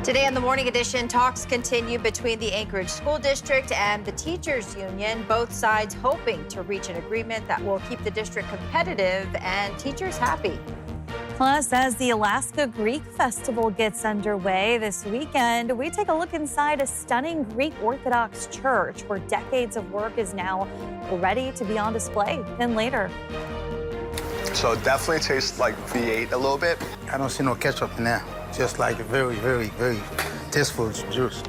Today on the Morning Edition, talks continue between the Anchorage School District and the Teachers Union, both sides hoping to reach an agreement that will keep the district competitive and teachers happy. Plus, as the Alaska Greek Festival gets underway this weekend, we take a look inside a stunning Greek Orthodox church where decades of work is now ready to be on display. Then later. So it definitely tastes like V8 a little bit. I don't see no ketchup in there. Just like a very, very, very tasteful juice.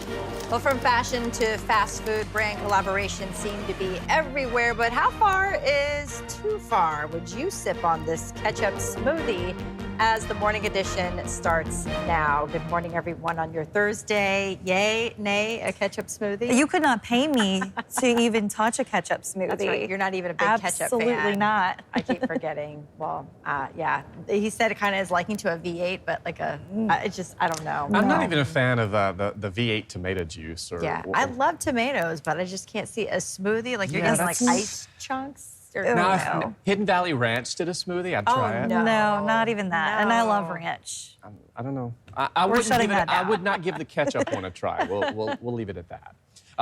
Well, from fashion to fast food, brand collaborations seem to be everywhere, but how far is too far? Would you sip on this ketchup smoothie as the Morning Edition starts now? Good morning, everyone, on your Thursday. Yay, nay, a ketchup smoothie? You could not pay me to even touch a ketchup smoothie. That's right. You're not even a big ketchup fan. Absolutely not. I keep forgetting. Well, yeah. He said it kind of is liking to a V8, but like a, it's just, I don't know. I'm not even a fan of the V8 tomato juice. Yeah, I love tomatoes, but I just can't see a smoothie. Like you're getting like ice chunks. Now, if Hidden Valley Ranch did a smoothie, I'd try it. No, not even that. And I love ranch. I don't know. I would not give the ketchup one a try. We'll leave it at that.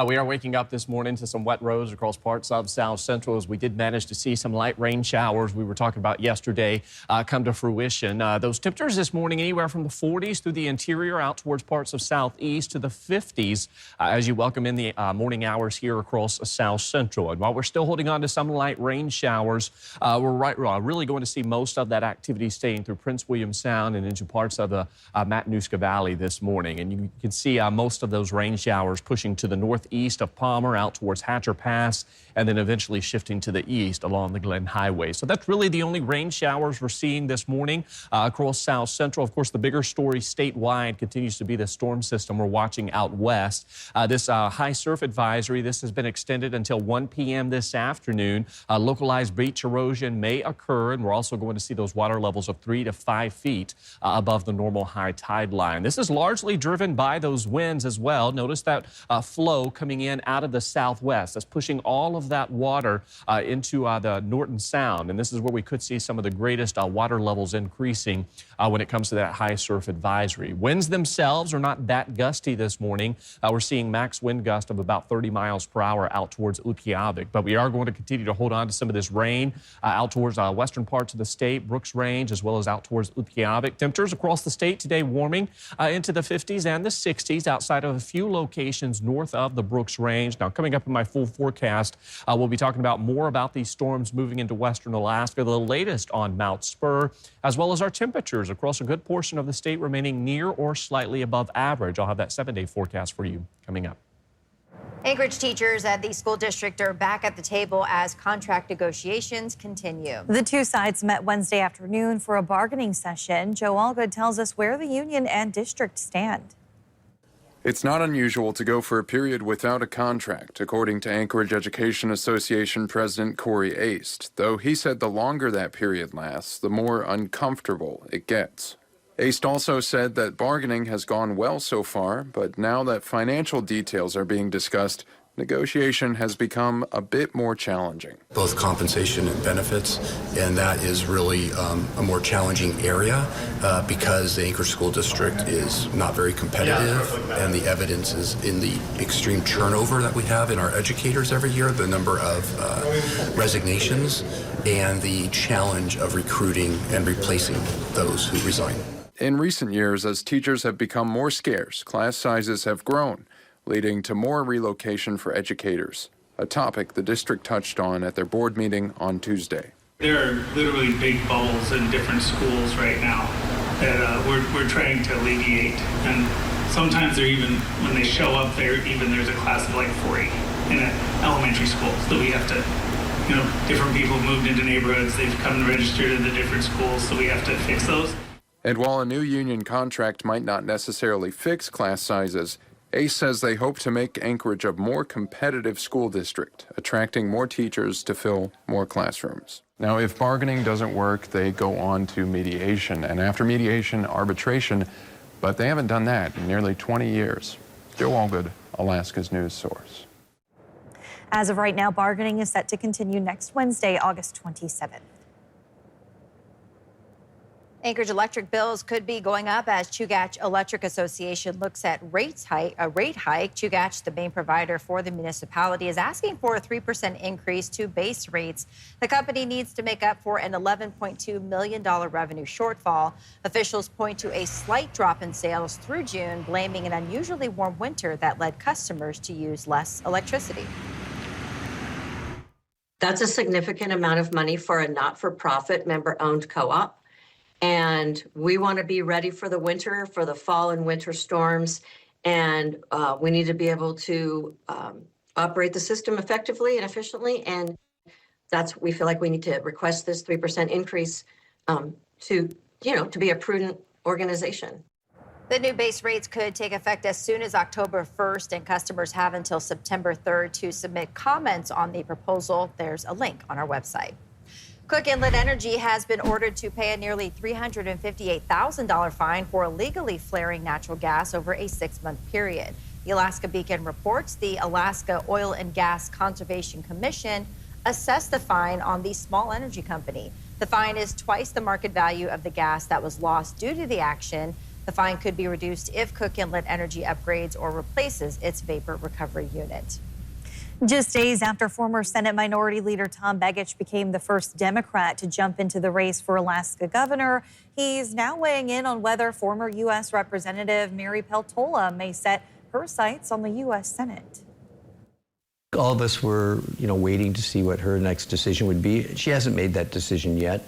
We are waking up this morning to some wet roads across parts of South Central as we did manage to see some light rain showers we were talking about yesterday come to fruition. Those temperatures this morning anywhere from the 40s through the interior out towards parts of Southeast to the 50s as you welcome in the morning hours here across South Central. And while we're still holding on to some light rain showers, we're really going to see most of that activity staying through Prince William Sound and into parts of the Matanuska Valley this morning. And you can see most of those rain showers pushing to the northeast of Palmer out towards Hatcher Pass and then eventually shifting to the east along the Glen Highway. So that's really the only rain showers we're seeing this morning across South Central. Of course, the bigger story statewide continues to be the storm system we're watching out west. This high surf advisory, this has been extended until 1 p.m. this afternoon. Localized beach erosion may occur, and we're also going to see those water levels of 3 to 5 feet above the normal high tide line. This is largely driven by those winds as well. Notice that flow coming in out of the southwest. That's pushing all of that water into the Norton Sound. And this is where we could see some of the greatest water levels increasing when it comes to that high surf advisory. Winds themselves are not that gusty this morning. We're seeing max wind gust of about 30 miles per hour out towards Utqiagvik. But we are going to continue to hold on to some of this rain out towards western parts of the state, Brooks Range, as well as out towards Utqiagvik. Temperatures across the state today warming into the 50s and the 60s outside of a few locations north of the Brooks Range. Now, coming up in my full forecast, we'll be talking more about these storms moving into western Alaska, the latest on Mount Spur, as well as our temperatures across a good portion of the state remaining near or slightly above average. I'll have that 7-day forecast for you coming up. Anchorage teachers at the school district are back at the table as contract negotiations continue. The two sides met Wednesday afternoon for a bargaining session. Joe Allgood tells us where the union and district stand. It's not unusual to go for a period without a contract, according to Anchorage Education Association President Corey Aist, though he said the longer that period lasts, the more uncomfortable it gets. Aist also said that bargaining has gone well so far, but now that financial details are being discussed, negotiation has become a bit more challenging. Both compensation and benefits, and that is really a more challenging area because the Anchorage School District is not very competitive, and the evidence is in the extreme turnover that we have in our educators every year, the number of resignations, and the challenge of recruiting and replacing those who resign. In recent years, as teachers have become more scarce, class sizes have grown, leading to more relocation for educators, a topic the district touched on at their board meeting on Tuesday. There are literally big bubbles in different schools right now that we're trying to alleviate. And sometimes they're even, when they show up, there's a class of like 40 in an elementary school. So we have to, different people have moved into neighborhoods, they've come and registered in the different schools, so we have to fix those. And while a new union contract might not necessarily fix class sizes, Ace says they hope to make Anchorage a more competitive school district, attracting more teachers to fill more classrooms. Now, if bargaining doesn't work, they go on to mediation, and after mediation, arbitration, but they haven't done that in nearly 20 years. Joe Allgood, Alaska's news source. As of right now, bargaining is set to continue next Wednesday, August 27th. Anchorage electric bills could be going up as Chugach Electric Association looks at a rate hike. Chugach, the main provider for the municipality, is asking for a 3% increase to base rates. The company needs to make up for an $11.2 million revenue shortfall. Officials point to a slight drop in sales through June, blaming an unusually warm winter that led customers to use less electricity. That's a significant amount of money for a not-for-profit member-owned co-op. And we want to be ready for the winter, for the fall and winter storms. And we need to be able to operate the system effectively and efficiently. And we feel like we need to request this 3% increase to be a prudent organization. The new base rates could take effect as soon as October 1st, and customers have until September 3rd to submit comments on the proposal. There's a link on our website. Cook Inlet Energy has been ordered to pay a nearly $358,000 fine for illegally flaring natural gas over a 6-month period. The Alaska Beacon reports the Alaska Oil and Gas Conservation Commission assessed the fine on the small energy company. The fine is twice the market value of the gas that was lost due to the action. The fine could be reduced if Cook Inlet Energy upgrades or replaces its vapor recovery unit. Just days after former Senate Minority Leader Tom Begich became the first Democrat to jump into the race for Alaska governor, he's now weighing in on whether former U.S. Representative Mary Peltola may set her sights on the U.S. Senate. All of us were, waiting to see what her next decision would be. She hasn't made that decision yet.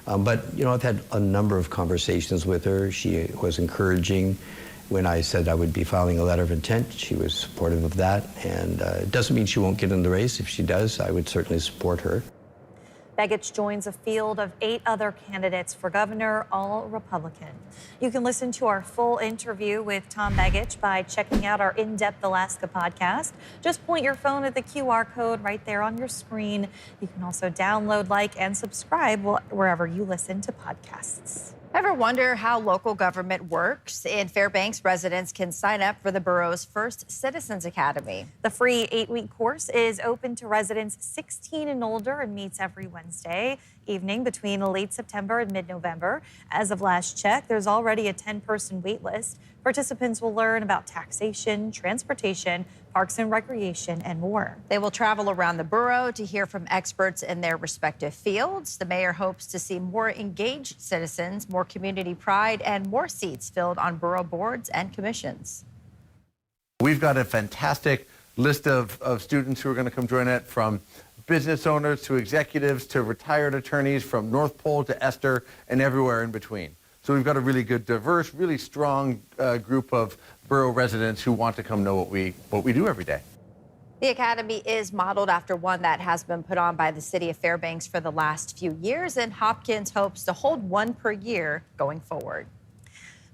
But I've had a number of conversations with her. She was encouraging. When I said I would be filing a letter of intent, she was supportive of that. And it doesn't mean she won't get in the race. If she does, I would certainly support her. Begich joins a field of 8 other candidates for governor, all Republican. You can listen to our full interview with Tom Begich by checking out our In-Depth Alaska podcast. Just point your phone at the QR code right there on your screen. You can also download, like, and subscribe wherever you listen to podcasts. Ever wonder how local government works? In Fairbanks, residents can sign up for the borough's first Citizens Academy. The free 8-week course is open to residents 16 and older and meets every Wednesday evening between late September and mid-November. As of last check, there's already a 10-person wait list. Participants will learn about taxation, transportation, parks and recreation, and more. They will travel around the borough to hear from experts in their respective fields. The mayor hopes to see more engaged citizens, more community pride, and more seats filled on borough boards and commissions. We've got a fantastic list of students who are going to come join it, from business owners to executives to retired attorneys, from North Pole to Esther and everywhere in between. So we've got a really good, diverse, really strong group of borough residents who want to come know what we do every day. The academy is modeled after one that has been put on by the city of Fairbanks for the last few years, and Hopkins hopes to hold one per year going forward.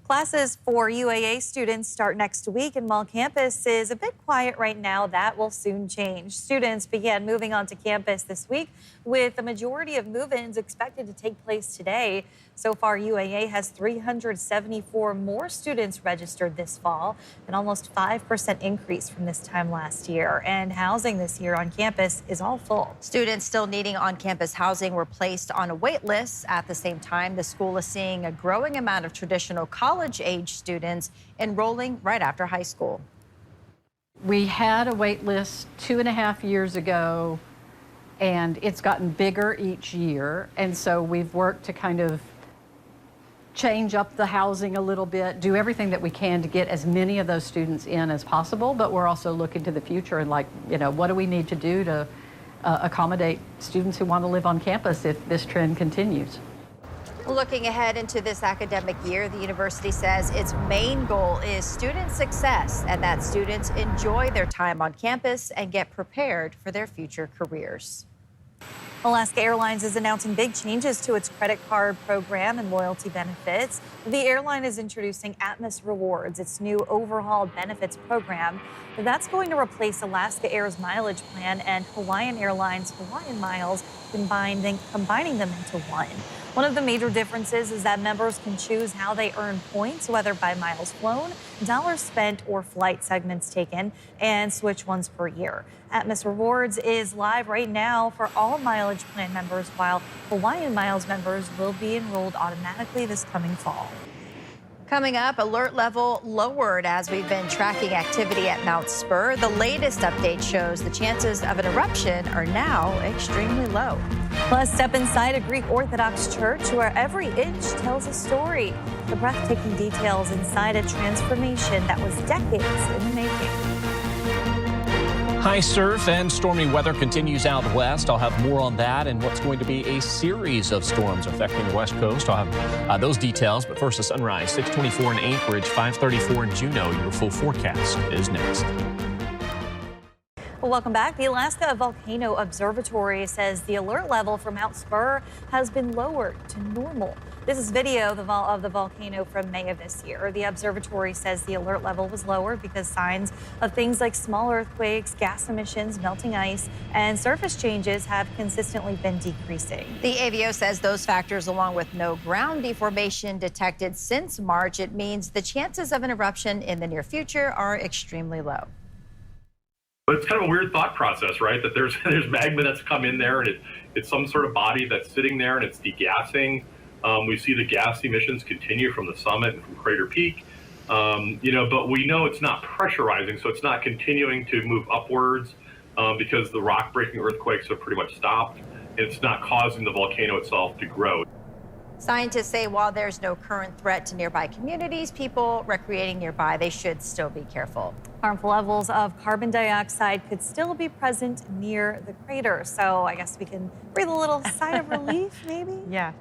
Classes for UAA students start next week, and while campus is a bit quiet right now, that will soon change. Students began moving onto campus this week, with the majority of move-ins expected to take place today. So far, UAA has 374 more students registered this fall, an almost 5% increase from this time last year. And housing this year on campus is all full. Students still needing on-campus housing were placed on a wait list. At the same time, the school is seeing a growing amount of traditional college-age students enrolling right after high school. We had a wait list 2.5 years ago, and it's gotten bigger each year. And so we've worked to kind of change up the housing a little bit, do everything that we can to get as many of those students in as possible. But we're also looking to the future and what do we need to do to accommodate students who want to live on campus if this trend continues. Looking ahead into this academic year, the university says its main goal is student success and that students enjoy their time on campus and get prepared for their future careers. Alaska Airlines is announcing big changes to its credit card program and loyalty benefits. The airline is introducing Atmos Rewards, its new overhauled benefits program. That's going to replace Alaska Air's mileage plan and Hawaiian Airlines Hawaiian Miles, combining them into one. One of the major differences is that members can choose how they earn points, whether by miles flown, dollars spent, or flight segments taken, and switch once per year. Atmos Rewards is live right now for all mileage plan members, while Hawaiian Miles members will be enrolled automatically this coming fall. Coming up, alert level lowered as we've been tracking activity at Mount Spur. The latest update shows the chances of an eruption are now extremely low. Plus, step inside a Greek Orthodox church where every inch tells a story. The breathtaking details inside a transformation that was decades in the making. High surf and stormy weather continues out west. I'll have more on that and what's going to be a series of storms affecting the west coast. I'll have those details, but first, the sunrise, 6:24 in Anchorage, 5:34 in Juneau. Your full forecast is next. Well, welcome back. The Alaska Volcano Observatory says the alert level for Mount Spur has been lowered to normal. This is video of the volcano from May of this year. The observatory says the alert level was lowered because signs of things like small earthquakes, gas emissions, melting ice, and surface changes have consistently been decreasing. The AVO says those factors, along with no ground deformation detected since March, it means the chances of an eruption in the near future are extremely low. But it's kind of a weird thought process, right? That there's magma that's come in there, and it's some sort of body that's sitting there and it's degassing. We see the gas emissions continue from the summit and from Crater Peak, but we know it's not pressurizing, so it's not continuing to move upwards because the rock-breaking earthquakes have pretty much stopped, and it's not causing the volcano itself to grow. Scientists say while there's no current threat to nearby communities, people recreating nearby, they should still be careful. Harmful levels of carbon dioxide could still be present near the crater, so I guess we can breathe a little sigh of relief, maybe? Yeah.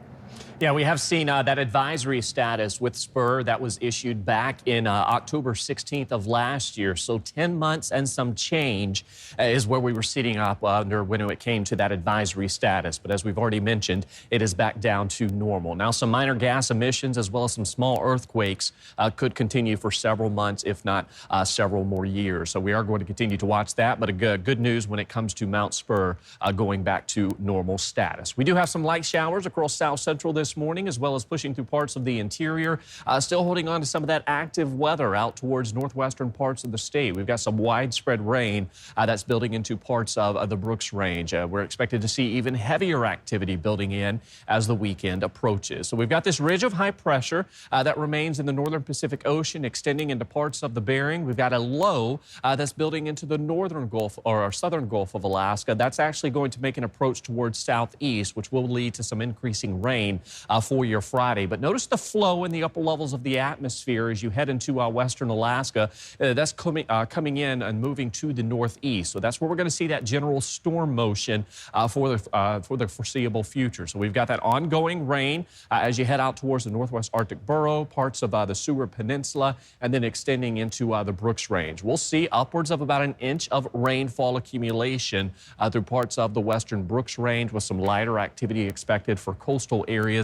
Yeah, we have seen that advisory status with Spur that was issued back in October 16th of last year. So 10 months and some change is where we were sitting up under when it came to that advisory status. But as we've already mentioned, it is back down to normal. Now, some minor gas emissions as well as some small earthquakes could continue for several months, if not several more years. So we are going to continue to watch that. But good news when it comes to Mount Spur going back to normal status. We do have some light showers across South Central this morning, as well as pushing through parts of the interior. Still holding on to some of that active weather out towards northwestern parts of the state. We've got some widespread rain that's building into parts of the Brooks Range. We're expected to see even heavier activity building in as the weekend approaches. So we've got this ridge of high pressure that remains in the northern Pacific Ocean, extending into parts of the Bering. We've got a low that's building into the northern Gulf or southern Gulf of Alaska. That's actually going to make an approach towards southeast, which will lead to some increasing rain for your Friday. But notice the flow in the upper levels of the atmosphere as you head into western Alaska. That's coming in and moving to the northeast. So that's where we're going to see that general storm motion for the foreseeable future. So we've got that ongoing rain as you head out towards the northwest Arctic Borough, parts of the Seward Peninsula, and then extending into the Brooks Range. We'll see upwards of about an inch of rainfall accumulation through parts of the western Brooks Range, with some lighter activity expected for coastal areas.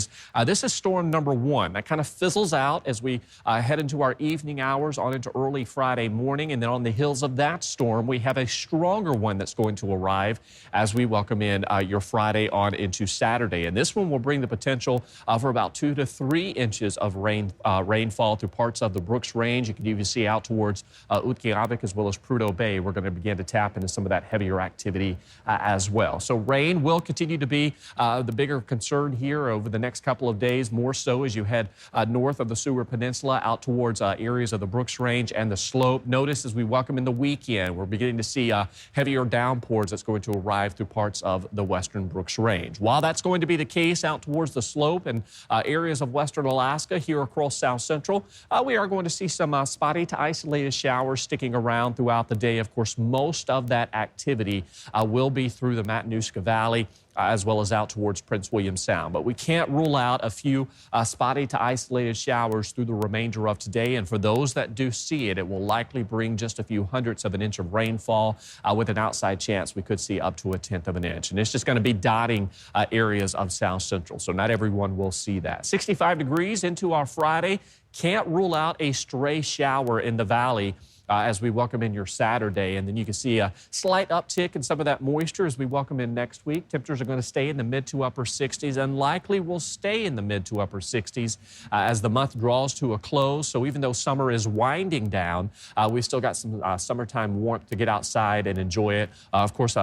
This is storm number one. That kind of fizzles out as we head into our evening hours on into early Friday morning. And then on the heels of that storm, we have a stronger one that's going to arrive as we welcome in your Friday on into Saturday. And this one will bring the potential for about 2 to 3 inches of rainfall through parts of the Brooks Range. You can even see out towards Utqiagvik as well as Prudhoe Bay. We're going to begin to tap into some of that heavier activity as well. So rain will continue to be the bigger concern here over the next couple of days, more so as you head north of the Seward Peninsula out towards areas of the Brooks Range and the slope. Notice as we welcome in the weekend, we're beginning to see heavier downpours that's going to arrive through parts of the western Brooks Range. While that's going to be the case out towards the slope and areas of western Alaska here across South Central, we are going to see some spotty to isolated showers sticking around throughout the day. Of course, most of that activity will be through the Matanuska Valley as well as out towards Prince William Sound. But we can't rule out a few spotty to isolated showers through the remainder of today. And for those that do see it, it will likely bring just a few hundredths of an inch of rainfall with an outside chance we could see up to 1/10 of an inch. And it's just going to be dotting areas of South Central. So not everyone will see that. 65 degrees into our Friday. Can't rule out a stray shower in the valley as we welcome in your Saturday. And then you can see a slight uptick in some of that moisture as we welcome in next week. Temperatures are going to stay in the mid to upper 60s and likely will stay in the mid to upper 60s as the month draws to a close. So even though summer is winding down, we've still got some summertime warmth to get outside and enjoy it. Of course,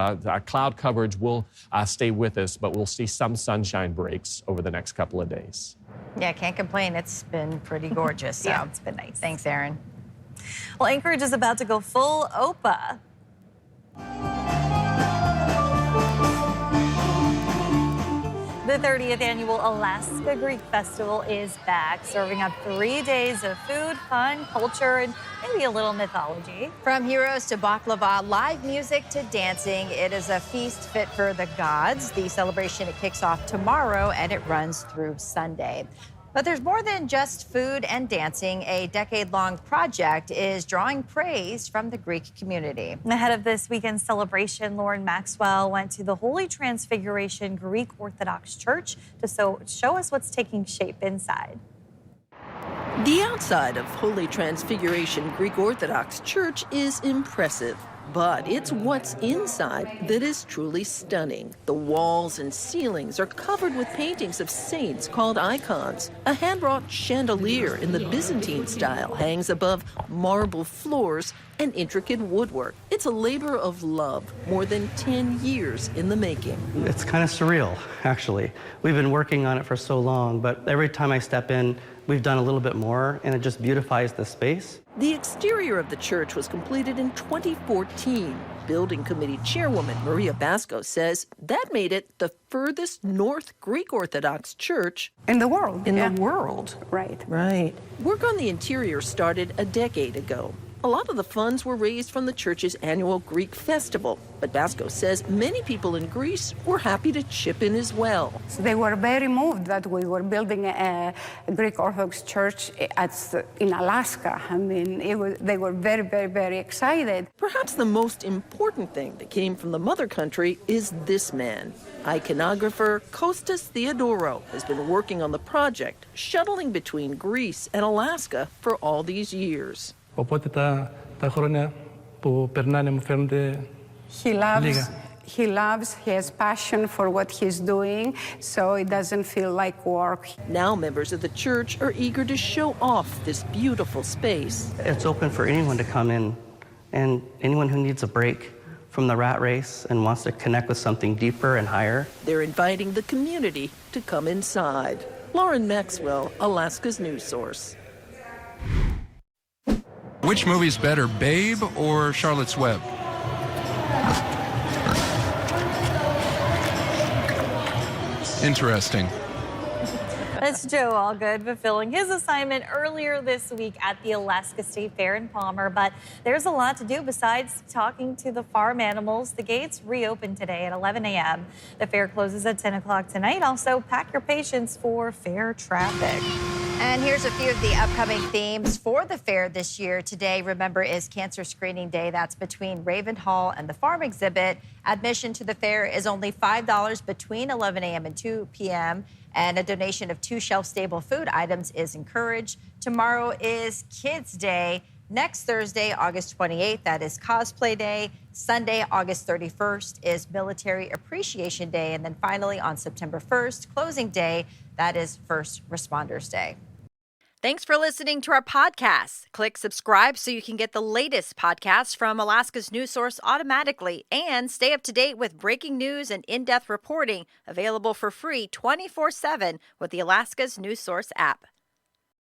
cloud coverage will stay with us, but we'll see some sunshine breaks over the next couple of days. Yeah, can't complain. It's been pretty gorgeous. So. Yeah, it's been nice. Thanks, Erin. Well, Anchorage is about to go full OPA. The 30th annual Alaska Greek Festival is back, serving up 3 days of food, fun, culture, and maybe a little mythology. From heroes to baklava, live music to dancing, it is a feast fit for the gods. The celebration, it kicks off tomorrow and it runs through Sunday. But there's more than just food and dancing. A decade-long project is drawing praise from the Greek community. Ahead of this weekend's celebration, Lauren Maxwell went to the Holy Transfiguration Greek Orthodox Church to show us what's taking shape inside. The outside of Holy Transfiguration Greek Orthodox Church is impressive. But it's what's inside that is truly stunning. The walls and ceilings are covered with paintings of saints called icons. A hand-wrought chandelier in the Byzantine style hangs above marble floors and intricate woodwork. It's a labor of love, more than 10 years in the making. It's kind of surreal, actually. We've been working on it for so long, but every time I step in, we've done a little bit more, and it just beautifies the space. The exterior of the church was completed in 2014. Building Committee Chairwoman Maria Basco says that made it the furthest north Greek Orthodox church in the world. In the world. Right. Right. Work on the interior started a decade ago. A lot of the funds were raised from the church's annual Greek festival. But Basco says many people in Greece were happy to chip in as well. So they were very moved that we were building a Greek Orthodox church in Alaska. I mean, they were very, very, very excited. Perhaps the most important thing that came from the mother country is this man. Iconographer Kostas Theodorou has been working on the project, shuttling between Greece and Alaska for all these years. Οπότε τα χρόνια που περνάνε μου φαίνονται λίγα. He loves, he has passion for what he's doing, so it doesn't feel like work. Now members of the church are eager to show off this beautiful space. It's open for anyone to come in, and anyone who needs a break from the rat race and wants to connect with something deeper and higher. They're inviting the community to come inside. Lauren Maxwell, Alaska's news source. Which movie's better, Babe or Charlotte's Web? Interesting. That's Joe Allgood fulfilling his assignment earlier this week at the Alaska State Fair in Palmer. But there's a lot to do besides talking to the farm animals. The gates reopen today at 11 a.m. The fair closes at 10 o'clock tonight. Also, pack your patience for fair traffic. And here's a few of the upcoming themes for the fair this year. Today, remember, is Cancer Screening Day. That's between Raven Hall and the farm exhibit. Admission to the fair is only $5 between 11 a.m. and 2 p.m. And a donation of 2 shelf-stable food items is encouraged. Tomorrow is Kids Day. Next Thursday, August 28th, that is Cosplay Day. Sunday, August 31st, is Military Appreciation Day. And then finally, on September 1st, closing day, that is First Responders Day. Thanks for listening to our podcast. Click subscribe so you can get the latest podcasts from Alaska's News Source automatically and stay up to date with breaking news and in-depth reporting available for free 24/7 with the Alaska's News Source app.